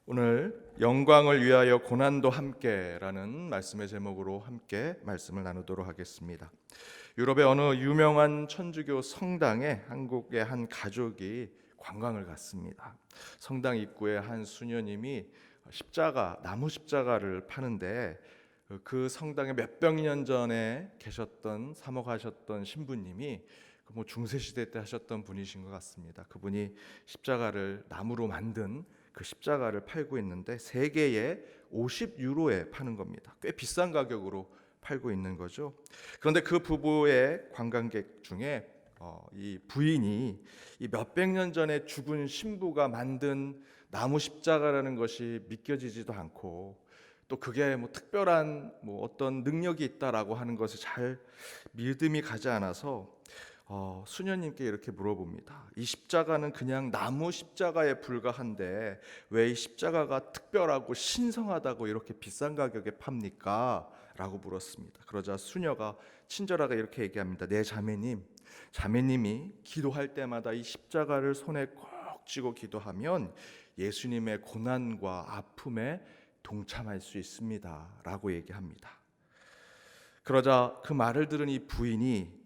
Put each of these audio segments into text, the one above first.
오늘 영광을 위하여 고난도 함께라는 말씀의 제목으로 함께 말씀을 나누도록 하겠습니다. 유럽의 어느 유명한 천주교 성당에 한국의 한 가족이 관광을 갔습니다. 성당 입구에 한 수녀님이 나무 십자가를 파는데 그 성당에 몇백 년 전에 사목하셨던 신부님이 중세 시대 때 하셨던 분이신 것 같습니다. 그분이 십자가를 나무로 만든 그 십자가를 팔고 있는데 세 개에 50유로에 파는 겁니다. 꽤 비싼 가격으로 팔고 있는 거죠. 그런데 그 부부의 관광객 중에 이 부인이 이 몇백 년 전에 죽은 신부가 만든 나무 십자가라는 것이 믿겨지지도 않고 또 그게 특별한 어떤 능력이 있다라고 하는 것을 잘 믿음이 가지 않아서 수녀님께 이렇게 물어봅니다. 이 십자가는 그냥 나무 십자가에 불과한데 왜 이 십자가가 특별하고 신성하다고 이렇게 비싼 가격에 팝니까? 라고 물었습니다. 그러자 수녀가 친절하게 이렇게 얘기합니다. 네, 자매님이 기도할 때마다 이 십자가를 손에 꼭 쥐고 기도하면 예수님의 고난과 아픔에 동참할 수 있습니다 라고 얘기합니다. 그러자 그 말을 들은 이 부인이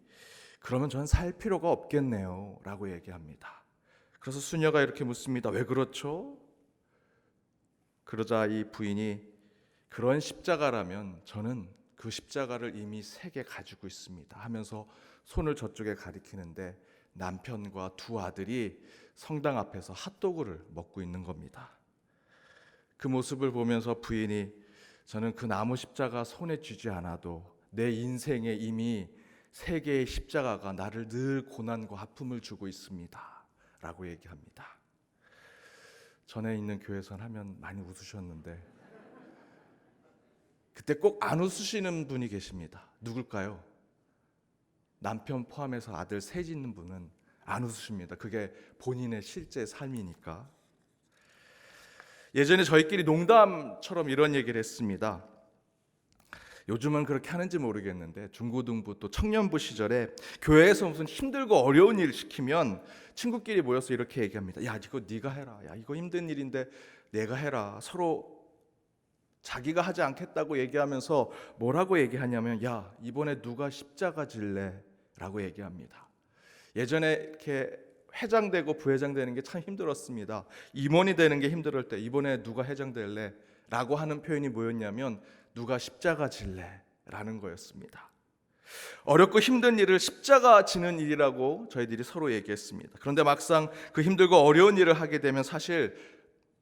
그러면 전 살 필요가 없겠네요 라고 얘기합니다. 그래서 수녀가 이렇게 묻습니다. 왜 그렇죠? 그러자 이 부인이 그런 십자가라면 저는 그 십자가를 이미 3개 가지고 있습니다 하면서 손을 저쪽에 가리키는데 남편과 두 아들이 성당 앞에서 핫도그를 먹고 있는 겁니다. 그 모습을 보면서 부인이 저는 그 나무 십자가 손에 쥐지 않아도 내 인생에 이미 3개의 십자가가 나를 늘 고난과 아픔을 주고 있습니다 라고 얘기합니다. 전에 있는 교회선 하면 많이 웃으셨는데 그때 꼭 안 웃으시는 분이 계십니다. 누굴까요? 남편 포함해서 아들 셋 있는 분은 안 웃으십니다. 그게 본인의 실제 삶이니까. 예전에 저희끼리 농담처럼 이런 얘기를 했습니다. 요즘은 그렇게 하는지 모르겠는데 중고등부 또 청년부 시절에 교회에서 무슨 힘들고 어려운 일 시키면 친구끼리 모여서 이렇게 얘기합니다. 야, 이거 네가 해라. 야, 이거 힘든 일인데 내가 해라. 서로 자기가 하지 않겠다고 얘기하면서 뭐라고 얘기하냐면 야, 이번에 누가 십자가 질래? 라고 얘기합니다. 예전에 이렇게 회장 되고 부회장 되는 게 참 힘들었습니다. 임원이 되는 게 힘들 때 이번에 누가 회장 될래? 라고 하는 표현이 뭐였냐면 누가 십자가 질래? 라는 거였습니다. 어렵고 힘든 일을 십자가 지는 일이라고 저희들이 서로 얘기했습니다. 그런데 막상 그 힘들고 어려운 일을 하게 되면 사실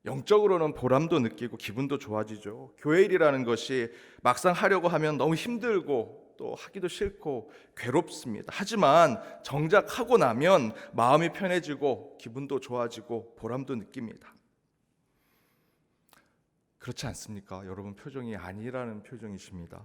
영적으로는 보람도 느끼고 기분도 좋아지죠. 교회 일이라는 것이 막상 하려고 하면 너무 힘들고 또 하기도 싫고 괴롭습니다. 하지만 정작 하고 나면 마음이 편해지고 기분도 좋아지고 보람도 느낍니다. 그렇지 않습니까? 여러분 표정이 아니라는 표정이십니다.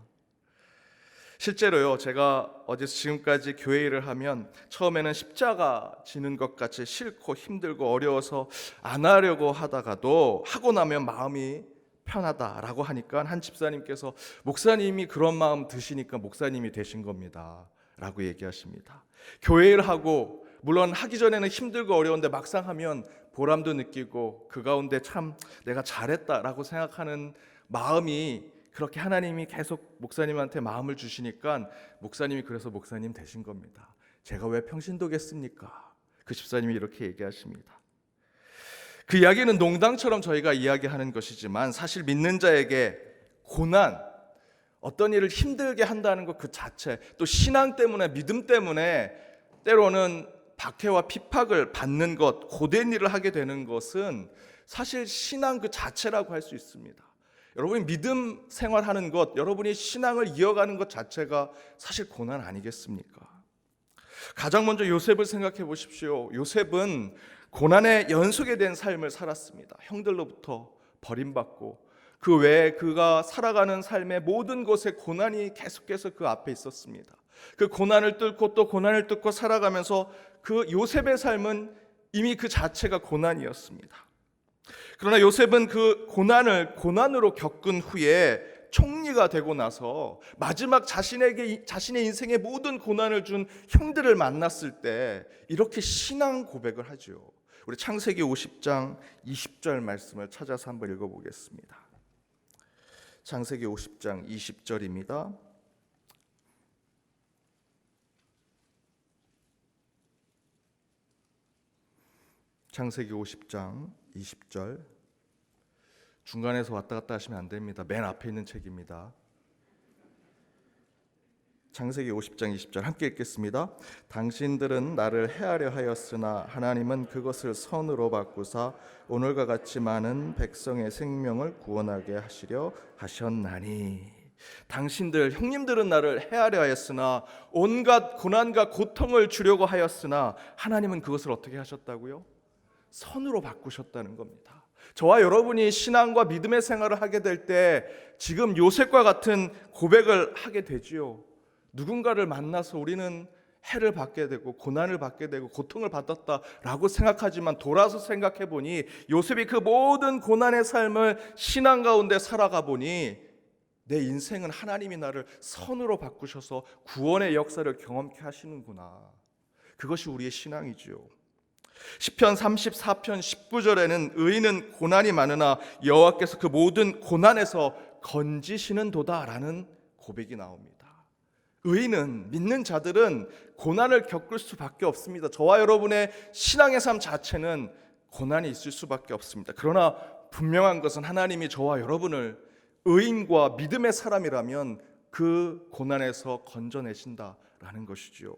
실제로요, 제가 어제서 지금까지 교회 일을 하면 처음에는 십자가 지는 것 같이 싫고 힘들고 어려워서 안 하려고 하다가도 하고 나면 마음이 편하다라고 하니까 한 집사님께서 목사님이 그런 마음 드시니까 목사님이 되신 겁니다 라고 얘기하십니다. 교회 일하고 물론 하기 전에는 힘들고 어려운데 막상 하면 보람도 느끼고 그 가운데 참 내가 잘했다라고 생각하는 마음이 그렇게 하나님이 계속 목사님한테 마음을 주시니까 목사님이 그래서 목사님 되신 겁니다. 제가 왜 평신도겠습니까? 그 집사님이 이렇게 얘기하십니다. 그 이야기는 농담처럼 저희가 이야기하는 것이지만 사실 믿는 자에게 고난, 어떤 일을 힘들게 한다는 것 그 자체, 또 신앙 때문에 믿음 때문에 때로는 박해와 핍박을 받는 것, 고된 일을 하게 되는 것은 사실 신앙 그 자체라고 할 수 있습니다. 여러분이 믿음 생활하는 것, 여러분이 신앙을 이어가는 것 자체가 사실 고난 아니겠습니까? 가장 먼저 요셉을 생각해 보십시오. 요셉은 고난의 연속에 된 삶을 살았습니다. 형들로부터 버림받고 그 외에 그가 살아가는 삶의 모든 곳에 고난이 계속해서 그 앞에 있었습니다. 그 고난을 뚫고 또 고난을 뚫고 살아가면서 그 요셉의 삶은 이미 그 자체가 고난이었습니다. 그러나 요셉은 그 고난으로 겪은 후에 총리가 되고 나서 마지막 자신의 인생의 모든 고난을 준 형들을 만났을 때 이렇게 신앙 고백을 하죠. 우리 창세기 50장 20절 말씀을 찾아서 한번 읽어보겠습니다. 창세기 50장 20절입니다. 창세기 50장 20절. 중간에서 왔다 갔다 하시면 안 됩니다. 맨 앞에 있는 책입니다. 창세기 50장 20절 함께 읽겠습니다. 당신들은 나를 해하려 하였으나 하나님은 그것을 선으로 바꾸사 오늘과 같이 많은 백성의 생명을 구원하게 하시려 하셨나니. 당신들 형님들은 나를 해하려 하였으나 온갖 고난과 고통을 주려고 하였으나 하나님은 그것을 어떻게 하셨다고요? 선으로 바꾸셨다는 겁니다. 저와 여러분이 신앙과 믿음의 생활을 하게 될 때 지금 요셉과 같은 고백을 하게 되지요. 누군가를 만나서 우리는 해를 받게 되고 고난을 받게 되고 고통을 받았다라고 생각하지만 돌아서 생각해 보니 요셉이 그 모든 고난의 삶을 신앙 가운데 살아가 보니 내 인생은 하나님이 나를 선으로 바꾸셔서 구원의 역사를 경험케 하시는구나. 그것이 우리의 신앙이지요. 시편 34편 19절에는 의인은 고난이 많으나 여호와께서 그 모든 고난에서 건지시는도다라는 고백이 나옵니다. 의인은, 믿는 자들은 고난을 겪을 수밖에 없습니다. 저와 여러분의 신앙의 삶 자체는 고난이 있을 수밖에 없습니다. 그러나 분명한 것은 하나님이 저와 여러분을 의인과 믿음의 사람이라면 그 고난에서 건져내신다라는 것이지요.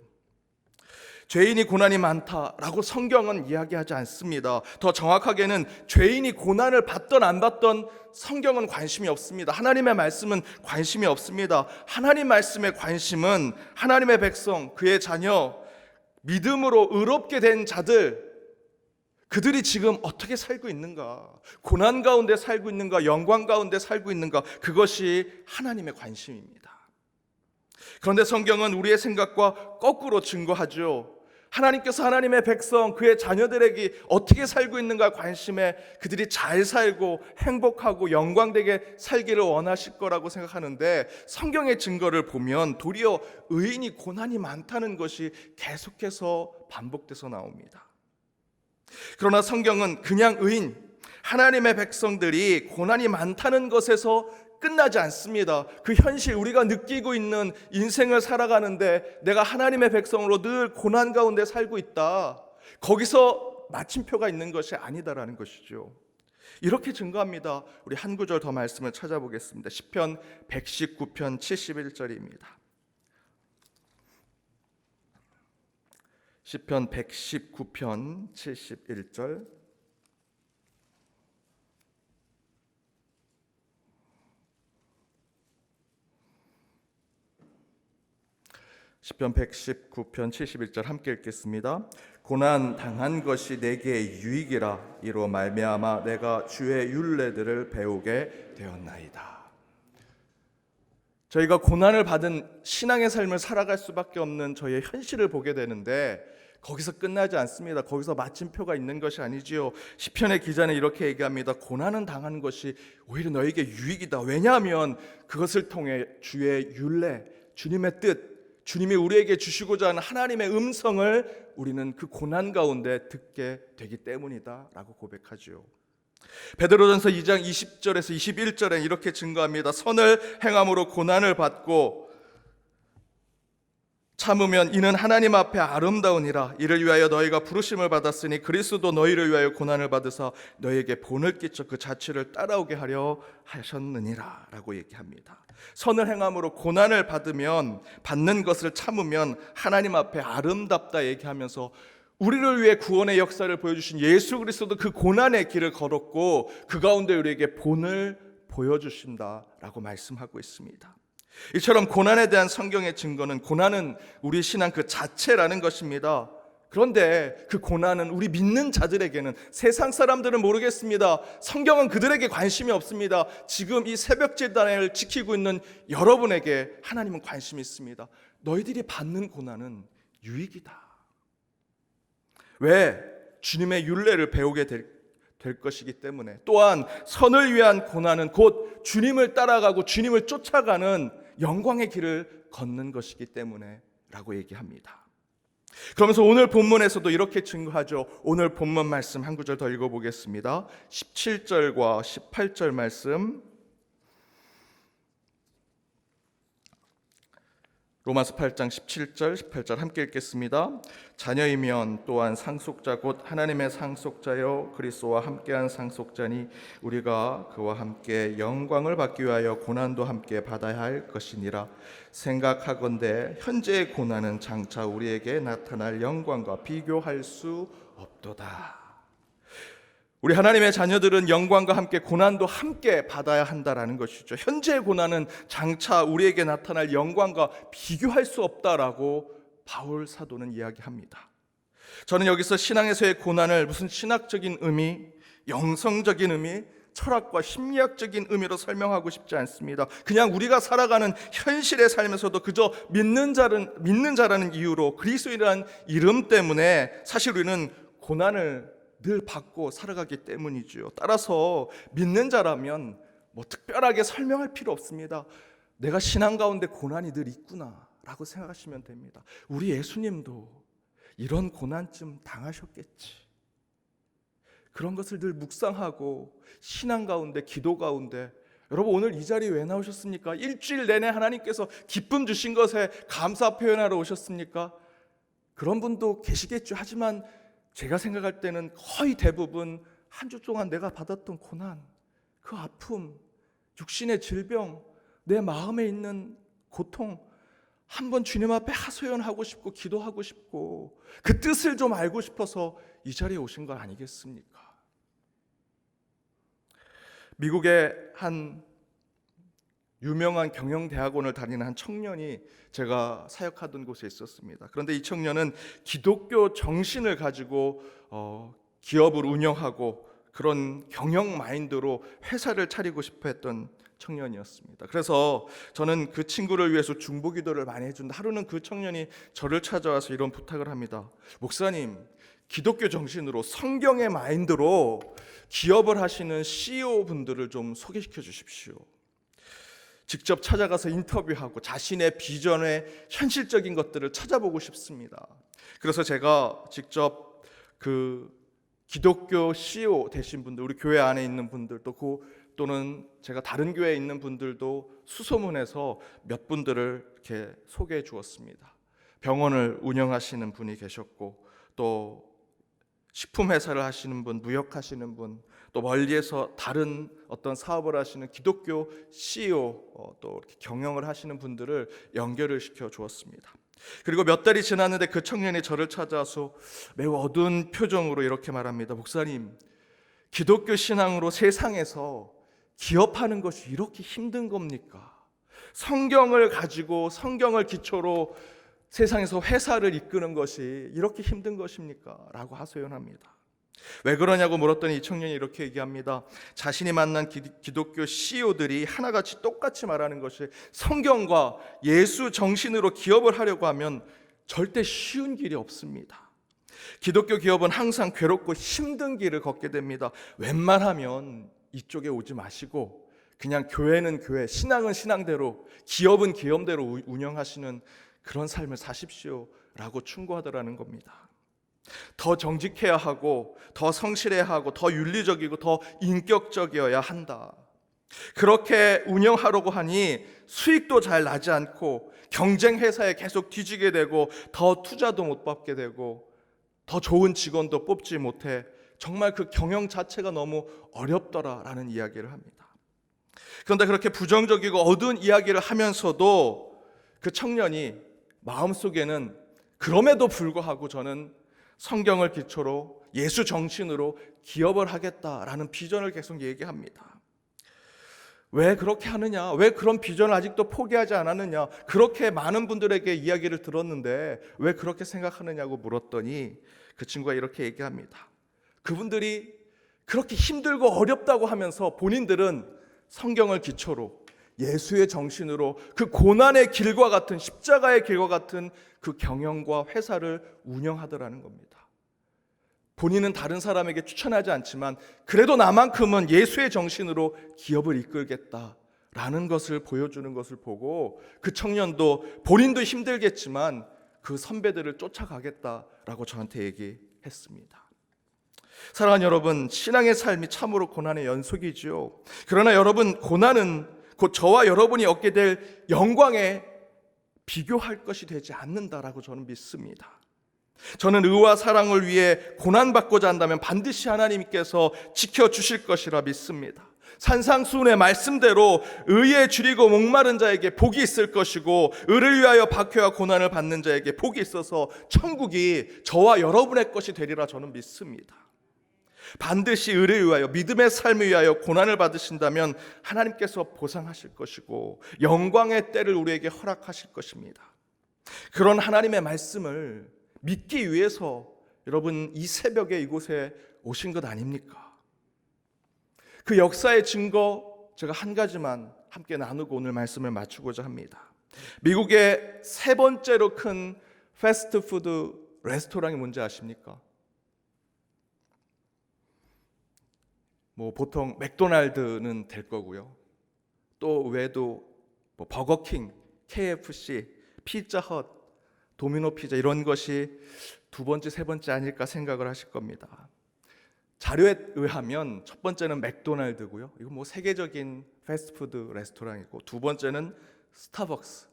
죄인이 고난이 많다라고 성경은 이야기하지 않습니다. 더 정확하게는 죄인이 고난을 받던 안 받던 성경은 관심이 없습니다. 하나님의 말씀은 관심이 없습니다. 하나님 말씀의 관심은 하나님의 백성, 그의 자녀, 믿음으로 의롭게 된 자들, 그들이 지금 어떻게 살고 있는가, 고난 가운데 살고 있는가, 영광 가운데 살고 있는가, 그것이 하나님의 관심입니다. 그런데 성경은 우리의 생각과 거꾸로 증거하죠. 하나님께서 하나님의 백성, 그의 자녀들에게 어떻게 살고 있는가 관심에 그들이 잘 살고 행복하고 영광되게 살기를 원하실 거라고 생각하는데 성경의 증거를 보면 도리어 의인이 고난이 많다는 것이 계속해서 반복돼서 나옵니다. 그러나 성경은 그냥 의인, 하나님의 백성들이 고난이 많다는 것에서 끝나지 않습니다. 그 현실, 우리가 느끼고 있는 인생을 살아가는데 내가 하나님의 백성으로 늘 고난 가운데 살고 있다, 거기서 마침표가 있는 것이 아니다라는 것이죠. 이렇게 증거합니다. 우리 한 구절 더 말씀을 찾아보겠습니다. 시편 119편 71절입니다. 시편 119편 71절. 시편 119편 71절 함께 읽겠습니다. 고난 당한 것이 내게 유익이라 이로 말미암아 내가 주의 율례들을 배우게 되었나이다. 저희가 고난을 받은 신앙의 삶을 살아갈 수밖에 없는 저희의 현실을 보게 되는데 거기서 끝나지 않습니다. 거기서 마침표가 있는 것이 아니지요. 시편의 기자는 이렇게 얘기합니다. 고난은 당한 것이 오히려 너에게 유익이다. 왜냐하면 그것을 통해 주의 율례, 주님의 뜻, 주님이 우리에게 주시고자 하는 하나님의 음성을 우리는 그 고난 가운데 듣게 되기 때문이다 라고 고백하죠. 베드로전서 2장 20절에서 21절에 이렇게 증거합니다. 선을 행함으로 고난을 받고 참으면 이는 하나님 앞에 아름다우니라. 이를 위하여 너희가 부르심을 받았으니 그리스도 너희를 위하여 고난을 받으사 너희에게 본을 끼쳐 그 자취를 따라오게 하려 하셨느니라 라고 얘기합니다. 선을 행함으로 고난을 받으면, 받는 것을 참으면 하나님 앞에 아름답다 얘기하면서 우리를 위해 구원의 역사를 보여주신 예수 그리스도도 그 고난의 길을 걸었고 그 가운데 우리에게 본을 보여주신다라고 말씀하고 있습니다. 이처럼 고난에 대한 성경의 증거는 고난은 우리 신앙 그 자체라는 것입니다. 그런데 그 고난은 우리 믿는 자들에게는, 세상 사람들은 모르겠습니다. 성경은 그들에게 관심이 없습니다. 지금 이 새벽 제단을 지키고 있는 여러분에게 하나님은 관심이 있습니다. 너희들이 받는 고난은 유익이다. 왜? 주님의 율례를 배우게 될 것이기 때문에. 또한 선을 위한 고난은 곧 주님을 따라가고 주님을 쫓아가는 영광의 길을 걷는 것이기 때문에 라고 얘기합니다. 그러면서 오늘 본문에서도 이렇게 증거하죠. 오늘 본문 말씀 한 구절 더 읽어보겠습니다. 17절과 18절 말씀, 로마서 8장 17절 18절 함께 읽겠습니다. 자녀이면 또한 상속자 곧 하나님의 상속자여 그리스도와 함께한 상속자니 우리가 그와 함께 영광을 받기 위하여 고난도 함께 받아야 할 것이니라. 생각하건대 현재의 고난은 장차 우리에게 나타날 영광과 비교할 수 없도다. 우리 하나님의 자녀들은 영광과 함께 고난도 함께 받아야 한다라는 것이죠. 현재의 고난은 장차 우리에게 나타날 영광과 비교할 수 없다라고 바울 사도는 이야기합니다. 저는 여기서 신앙에서의 고난을 무슨 신학적인 의미, 영성적인 의미, 철학과 심리학적인 의미로 설명하고 싶지 않습니다. 그냥 우리가 살아가는 현실의 삶에서도 그저 믿는 자라는 이유로 그리스도인이라는 이름 때문에 사실 우리는 고난을 늘 받고 살아가기 때문이죠. 따라서 믿는 자라면 뭐 특별하게 설명할 필요 없습니다. 내가 신앙 가운데 고난이 늘 있구나라고 생각하시면 됩니다. 우리 예수님도 이런 고난쯤 당하셨겠지. 그런 것을 늘 묵상하고 신앙 가운데, 기도 가운데, 여러분 오늘 이 자리에 왜 나오셨습니까? 일주일 내내 하나님께서 기쁨 주신 것에 감사 표현하러 오셨습니까? 그런 분도 계시겠죠. 하지만 제가 생각할 때는 거의 대부분 한 주 동안 내가 받았던 고난, 그 아픔, 육신의 질병, 내 마음에 있는 고통 한번 주님 앞에 하소연하고 싶고 기도하고 싶고 그 뜻을 좀 알고 싶어서 이 자리에 오신 거 아니겠습니까? 미국의 한 유명한 경영대학원을 다니는 한 청년이 제가 사역하던 곳에 있었습니다. 그런데 이 청년은 기독교 정신을 가지고 기업을 운영하고 그런 경영 마인드로 회사를 차리고 싶어 했던 청년이었습니다. 그래서 저는 그 친구를 위해서 중보기도를 많이 해준다. 하루는 그 청년이 저를 찾아와서 이런 부탁을 합니다. 목사님, 기독교 정신으로 성경의 마인드로 기업을 하시는 CEO 분들을 좀 소개시켜 주십시오. 직접 찾아가서 인터뷰하고 자신의 비전의 현실적인 것들을 찾아보고 싶습니다. 그래서 제가 직접 그 기독교 CEO 되신 분들, 우리 교회 안에 있는 분들 또는 제가 다른 교회에 있는 분들도 수소문해서 몇 분들을 이렇게 소개해 주었습니다. 병원을 운영하시는 분이 계셨고 또 식품회사를 하시는 분, 무역하시는 분, 또 멀리에서 다른 어떤 사업을 하시는 기독교 CEO, 또 이렇게 경영을 하시는 분들을 연결을 시켜 주었습니다. 그리고 몇 달이 지났는데 그 청년이 저를 찾아와서 매우 어두운 표정으로 이렇게 말합니다. 목사님, 기독교 신앙으로 세상에서 기업하는 것이 이렇게 힘든 겁니까? 성경을 가지고 성경을 기초로 세상에서 회사를 이끄는 것이 이렇게 힘든 것입니까? 라고 하소연합니다. 왜 그러냐고 물었더니 이 청년이 이렇게 얘기합니다. 자신이 만난 기독교 CEO들이 하나같이 똑같이 말하는 것이 성경과 예수 정신으로 기업을 하려고 하면 절대 쉬운 길이 없습니다. 기독교 기업은 항상 괴롭고 힘든 길을 걷게 됩니다. 웬만하면 이쪽에 오지 마시고 그냥 교회는 교회, 신앙은 신앙대로, 기업은 기업대로 운영하시는 그런 삶을 사십시오 라고 충고하더라는 겁니다. 더 정직해야 하고 더 성실해야 하고 더 윤리적이고 더 인격적이어야 한다. 그렇게 운영하려고 하니 수익도 잘 나지 않고 경쟁 회사에 계속 뒤지게 되고 더 투자도 못 받게 되고 더 좋은 직원도 뽑지 못해 정말 그 경영 자체가 너무 어렵더라라는 이야기를 합니다. 그런데 그렇게 부정적이고 어두운 이야기를 하면서도 그 청년이 마음속에는 그럼에도 불구하고 저는 성경을 기초로 예수 정신으로 기업을 하겠다라는 비전을 계속 얘기합니다. 왜 그렇게 하느냐? 왜 그런 비전을 아직도 포기하지 않았느냐? 그렇게 많은 분들에게 이야기를 들었는데 왜 그렇게 생각하느냐고 물었더니 그 친구가 이렇게 얘기합니다. 그분들이 그렇게 힘들고 어렵다고 하면서 본인들은 성경을 기초로 예수의 정신으로 그 고난의 길과 같은 십자가의 길과 같은 그 경영과 회사를 운영하더라는 겁니다. 본인은 다른 사람에게 추천하지 않지만 그래도 나만큼은 예수의 정신으로 기업을 이끌겠다라는 것을 보여주는 것을 보고 그 청년도 본인도 힘들겠지만 그 선배들을 쫓아가겠다라고 저한테 얘기했습니다. 사랑하는 여러분, 신앙의 삶이 참으로 고난의 연속이지요. 그러나 여러분, 고난은 곧 저와 여러분이 얻게 될 영광에 비교할 것이 되지 않는다라고 저는 믿습니다. 저는 의와 사랑을 위해 고난받고자 한다면 반드시 하나님께서 지켜주실 것이라 믿습니다. 산상수훈의 말씀대로 의에 줄이고 목마른 자에게 복이 있을 것이고 의를 위하여 박해와 고난을 받는 자에게 복이 있어서 천국이 저와 여러분의 것이 되리라 저는 믿습니다. 반드시 의를 위하여 믿음의 삶을 위하여 고난을 받으신다면 하나님께서 보상하실 것이고 영광의 때를 우리에게 허락하실 것입니다. 그런 하나님의 말씀을 믿기 위해서 여러분 이 새벽에 이곳에 오신 것 아닙니까? 그 역사의 증거 제가 한 가지만 함께 나누고 오늘 말씀을 마치고자 합니다. 미국의 세 번째로 큰 패스트푸드 레스토랑이 뭔지 아십니까? 보통 맥도날드는 될 거고요. 또 외에도 버거킹, KFC, 피자헛, 도미노 피자 이런 것이 두 번째, 세 번째 아닐까 생각을 하실 겁니다. 자료에 의하면 첫 번째는 맥도날드고요. 이거 세계적인 패스트푸드 레스토랑이고 두 번째는 스타벅스.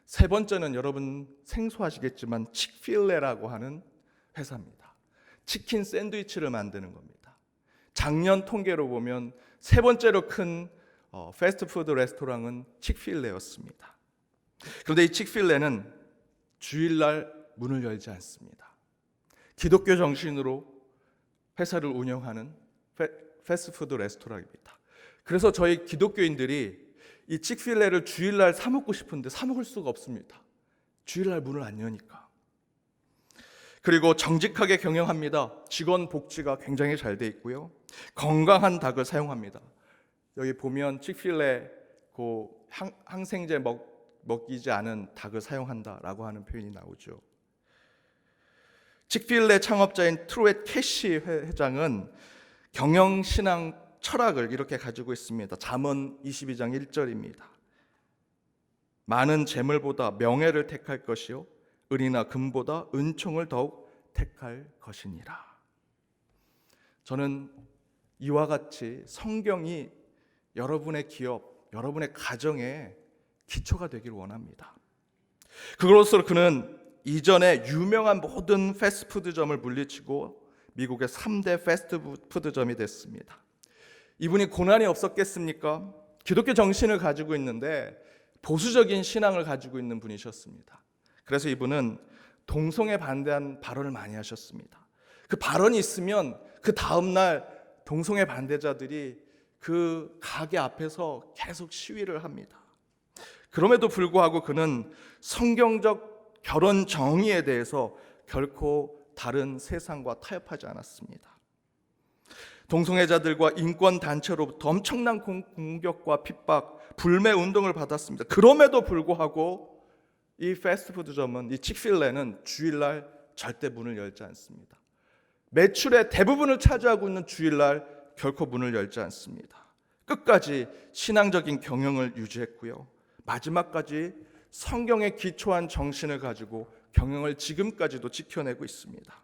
세 번째는 여러분 생소하시겠지만 칙필레라고 하는 회사입니다. 치킨 샌드위치를 만드는 겁니다. 작년 통계로 보면 세 번째로 큰 패스트푸드 레스토랑은 칙필레였습니다. 그런데 이 칙필레는 주일날 문을 열지 않습니다. 기독교 정신으로 회사를 운영하는 패스트푸드 레스토랑입니다. 그래서 저희 기독교인들이 이 칙필레를 주일날 사 먹고 싶은데 사 먹을 수가 없습니다. 주일날 문을 안 여니까. 그리고 정직하게 경영합니다. 직원 복지가 굉장히 잘 돼 있고요. 건강한 닭을 사용합니다. 여기 보면 칙필레 항생제 먹이지 않은 닭을 사용한다라고 하는 표현이 나오죠. 칙필레 창업자인 트루엣 캐시 회장은 경영신앙 철학을 이렇게 가지고 있습니다. 잠언 22장 1절입니다. 많은 재물보다 명예를 택할 것이요 은이나 금보다 은총을 더욱 택할 것이니라. 저는 이와 같이 성경이 여러분의 기업, 여러분의 가정에 기초가 되기를 원합니다. 그것으로 그는 이전에 유명한 모든 패스트푸드점을 물리치고 미국의 3대 패스트푸드점이 됐습니다. 이분이 고난이 없었겠습니까? 기독교 정신을 가지고 있는데 보수적인 신앙을 가지고 있는 분이셨습니다. 그래서 이분은 동성애 반대한 발언을 많이 하셨습니다. 그 발언이 있으면 그 다음날 동성애 반대자들이 그 가게 앞에서 계속 시위를 합니다. 그럼에도 불구하고 그는 성경적 결혼 정의에 대해서 결코 다른 세상과 타협하지 않았습니다. 동성애자들과 인권단체로부터 엄청난 공격과 핍박, 불매 운동을 받았습니다. 그럼에도 불구하고 이 패스트푸드점은, 이 칙필레는 주일날 절대 문을 열지 않습니다. 매출의 대부분을 차지하고 있는 주일날 결코 문을 열지 않습니다. 끝까지 신앙적인 경영을 유지했고요. 마지막까지 성경에 기초한 정신을 가지고 경영을 지금까지도 지켜내고 있습니다.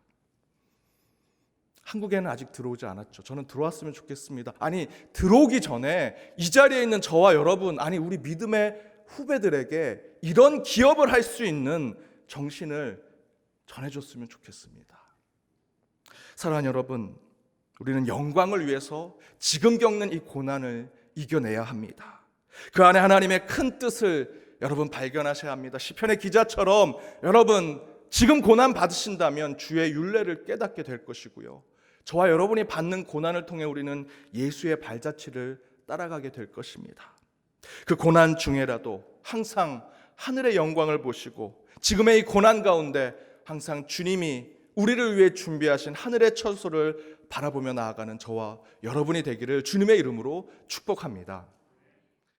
한국에는 아직 들어오지 않았죠. 저는 들어왔으면 좋겠습니다. 아니, 들어오기 전에 이 자리에 있는 저와 여러분, 아니 우리 믿음의 후배들에게 이런 기업을 할 수 있는 정신을 전해줬으면 좋겠습니다. 사랑하는 여러분, 우리는 영광을 위해서 지금 겪는 이 고난을 이겨내야 합니다. 그 안에 하나님의 큰 뜻을 여러분 발견하셔야 합니다. 시편의 기자처럼 여러분 지금 고난 받으신다면 주의 율례를 깨닫게 될 것이고요. 저와 여러분이 받는 고난을 통해 우리는 예수의 발자취를 따라가게 될 것입니다. 그 고난 중에라도 항상 하늘의 영광을 보시고 지금의 이 고난 가운데 항상 주님이 우리를 위해 준비하신 하늘의 처소를 바라보며 나아가는 저와 여러분이 되기를 주님의 이름으로 축복합니다.